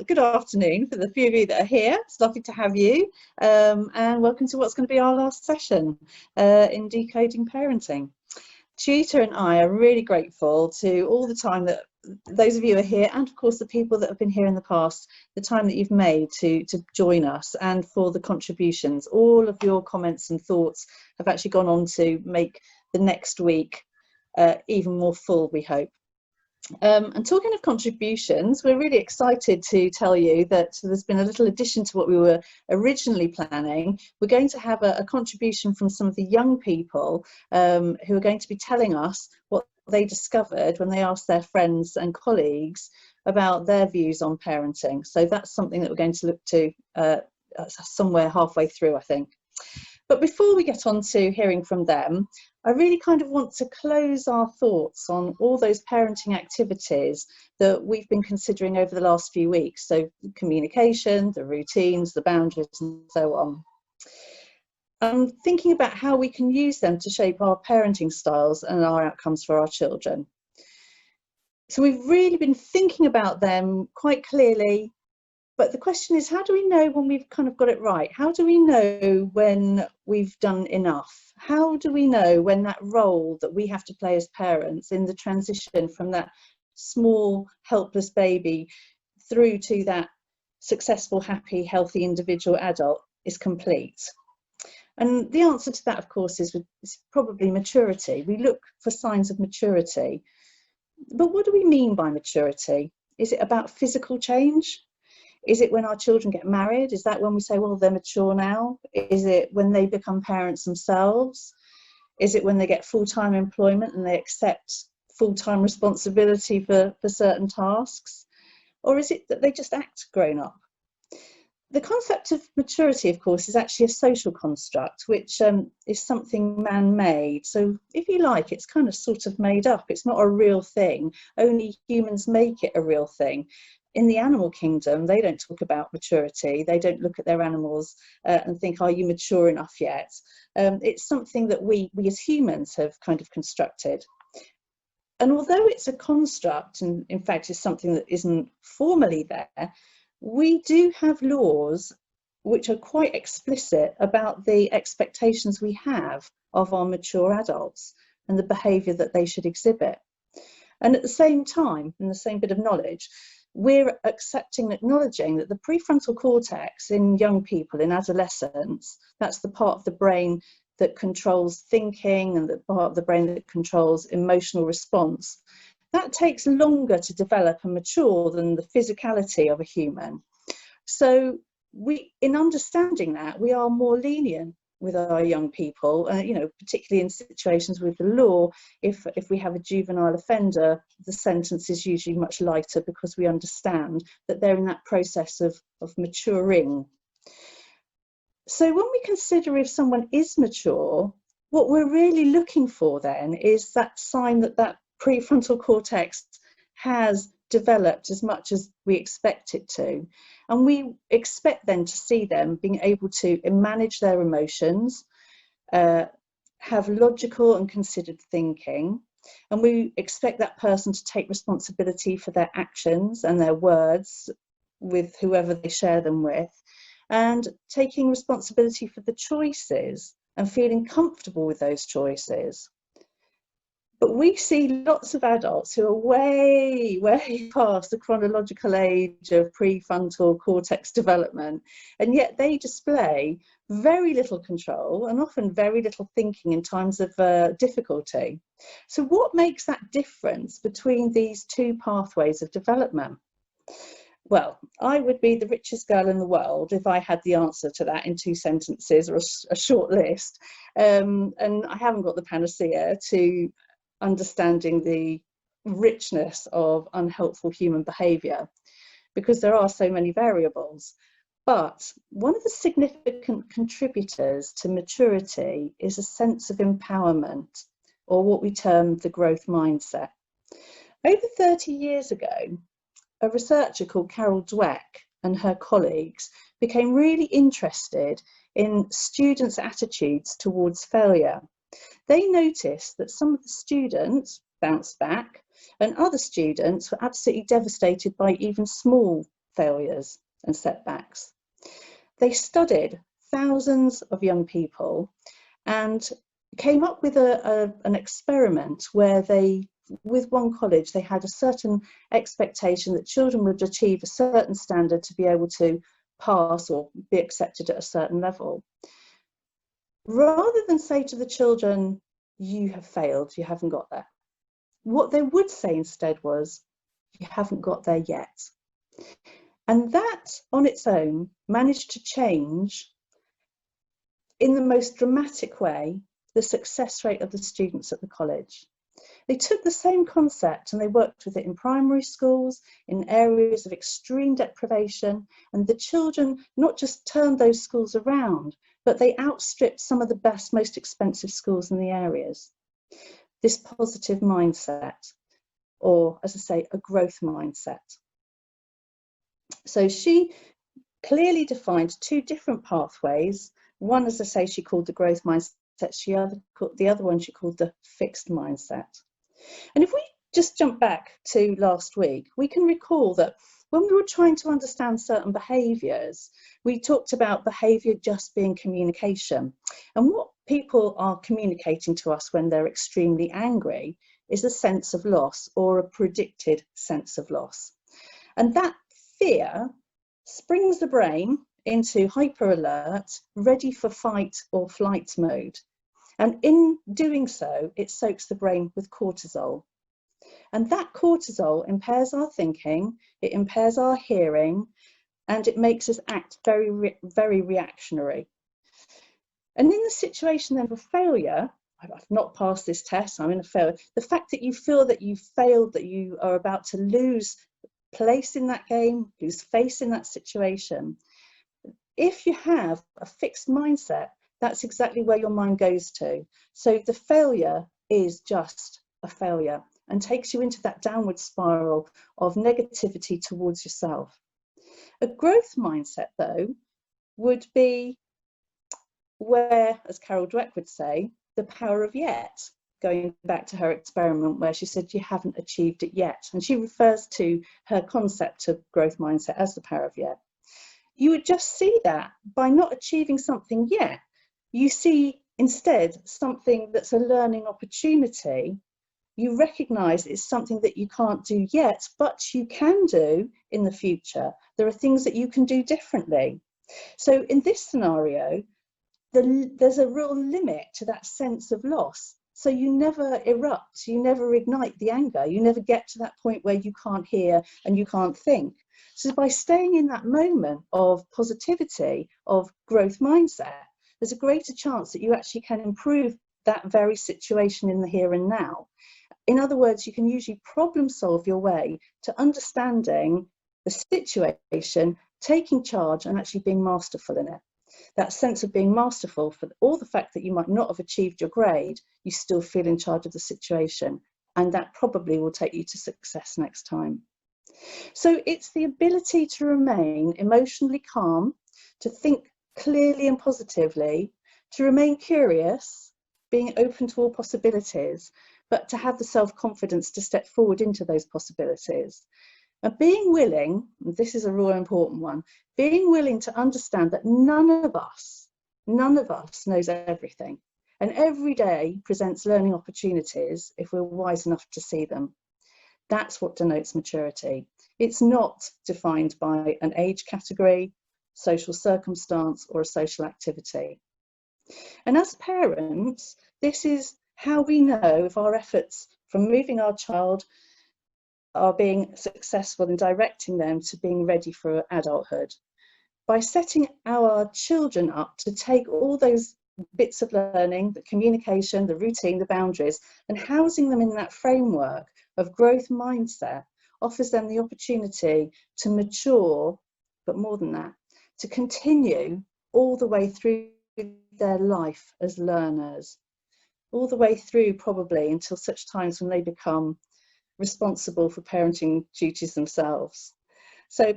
good afternoon for the few of you that are here. It's lovely to have you, and welcome to what's going to be our last session in Decoding Parenting. Tutor and I are really grateful to all the time that those of you are here, and of course the people that have been here in the past, the time that you've made to join us, and for the contributions. All of your comments and thoughts have actually gone on to make the next week even more full, we hope. And talking of contributions, we're really excited to tell you that there's been a little addition to what we were originally planning. We're going to have a contribution from some of the young people who are going to be telling us what they discovered when they asked their friends and colleagues about their views on parenting. So that's something that we're going to look to somewhere halfway through, I think. But before we get on to hearing from them, I really kind of want to close our thoughts on all those parenting activities that we've been considering over the last few weeks. So communication, the routines, the boundaries, and so on. I'm thinking about how we can use them to shape our parenting styles and our outcomes for our children. So we've really been thinking about them quite clearly. But the question is, how do we know when we've kind of got it right? How do we know when we've done enough? How do we know when that role that we have to play as parents in the transition from that small, helpless baby through to that successful, happy, healthy individual adult is complete? And the answer to that, of course, is probably maturity. We look for signs of maturity. But what do we mean by maturity? Is it about physical change? Is it when our children get married? Is that when we say, well, they're mature now? Is it when they become parents themselves? Is it when they get full-time employment and they accept full-time responsibility for certain tasks? Or is it that they just act grown up? The concept of maturity, of course, is actually a social construct, which is something man-made. So if you like, it's kind of sort of made up. It's not a real thing. Only humans make it a real thing. In the animal kingdom, they don't talk about maturity. They don't look at their animals and think, are you mature enough yet? It's something that we as humans have kind of constructed. And although it's a construct, and in fact it's something that isn't formally there, we do have laws which are quite explicit about the expectations we have of our mature adults and the behaviour that they should exhibit. And at the same time, in the same bit of knowledge, we're accepting and acknowledging that the prefrontal cortex in young people, in adolescence, that's the part of the brain that controls thinking and the part of the brain that controls emotional response, that takes longer to develop and mature than the physicality of a human. So in understanding that, we are more lenient with our young people, particularly in situations with the law. If we have a juvenile offender, the sentence is usually much lighter because we understand that they're in that process of maturing. So when we consider if someone is mature, what we're really looking for then is that sign that that prefrontal cortex has developed as much as we expect it to. And we expect then to see them being able to manage their emotions, have logical and considered thinking, and we expect that person to take responsibility for their actions and their words with whoever they share them with, and taking responsibility for the choices and feeling comfortable with those choices. But we see lots of adults who are way, way past the chronological age of prefrontal cortex development, and yet they display very little control and often very little thinking in times of difficulty. So what makes that difference between these two pathways of development? Well, I would be the richest girl in the world if I had the answer to that in 2 sentences or a short list. And I haven't got the panacea to understanding the richness of unhelpful human behaviour, because there are so many variables. But one of the significant contributors to maturity is a sense of empowerment, or what we term the growth mindset. Over 30 years ago, a researcher called Carol Dweck and her colleagues became really interested in students' attitudes towards failure. They noticed that some of the students bounced back and other students were absolutely devastated by even small failures and setbacks. They studied thousands of young people and came up with an experiment where with one college, they had a certain expectation that children would achieve a certain standard to be able to pass or be accepted at a certain level. Rather than say to the children, you have failed, you haven't got there, what they would say instead was, you haven't got there yet. And that on its own managed to change, in the most dramatic way, the success rate of the students at the college. They took the same concept and they worked with it in primary schools, in areas of extreme deprivation, and the children not just turned those schools around, but they outstripped some of the best, most expensive schools in the areas. This positive mindset, or as I say, a growth mindset. So she clearly defined two different pathways. One, as I say, she called the growth mindset. The other one she called the fixed mindset. And if we just jump back to last week, we can recall that when we were trying to understand certain behaviours, we talked about behaviour just being communication. And what people are communicating to us when they're extremely angry is a sense of loss, or a predicted sense of loss. And that fear springs the brain into hyper alert, ready for fight or flight mode. And in doing so, it soaks the brain with cortisol. And that cortisol impairs our thinking, it impairs our hearing, and it makes us act very reactionary. And in the situation then of failure, I've not passed this test, I'm in a failure, the fact that you feel that you've failed, that you are about to lose place in that game, lose face in that situation, if you have a fixed mindset, that's exactly where your mind goes to. So the failure is just a failure and takes you into that downward spiral of negativity towards yourself. A growth mindset, though, would be where, as Carol Dweck would say, the power of yet, going back to her experiment where she said you haven't achieved it yet. And she refers to her concept of growth mindset as the power of yet. You would just see that by not achieving something yet, you see instead something that's a learning opportunity. You recognise it's something that you can't do yet, but you can do in the future. There are things that you can do differently. So in this scenario, there's a real limit to that sense of loss. So you never erupt, you never ignite the anger, you never get to that point where you can't hear and you can't think. So by staying in that moment of positivity, of growth mindset, there's a greater chance that you actually can improve that very situation in the here and now. In other words, you can usually problem solve your way to understanding the situation, taking charge and actually being masterful in it. That sense of being masterful, for all the fact that you might not have achieved your grade, you still feel in charge of the situation, and that probably will take you to success next time. So it's the ability to remain emotionally calm, to think clearly and positively, to remain curious, being open to all possibilities, but to have the self-confidence to step forward into those possibilities. And being willing, and this is a real important one, being willing to understand that none of us knows everything. And every day presents learning opportunities if we're wise enough to see them. That's what denotes maturity. It's not defined by an age category, social circumstance, or a social activity. And as parents, this is how we know if our efforts from moving our child are being successful in directing them to being ready for adulthood. By setting our children up to take all those bits of learning, the communication, the routine, the boundaries, and housing them in that framework of growth mindset offers them the opportunity to mature, but more than that, to continue all the way through their life as learners, all the way through probably until such times when they become responsible for parenting duties themselves. So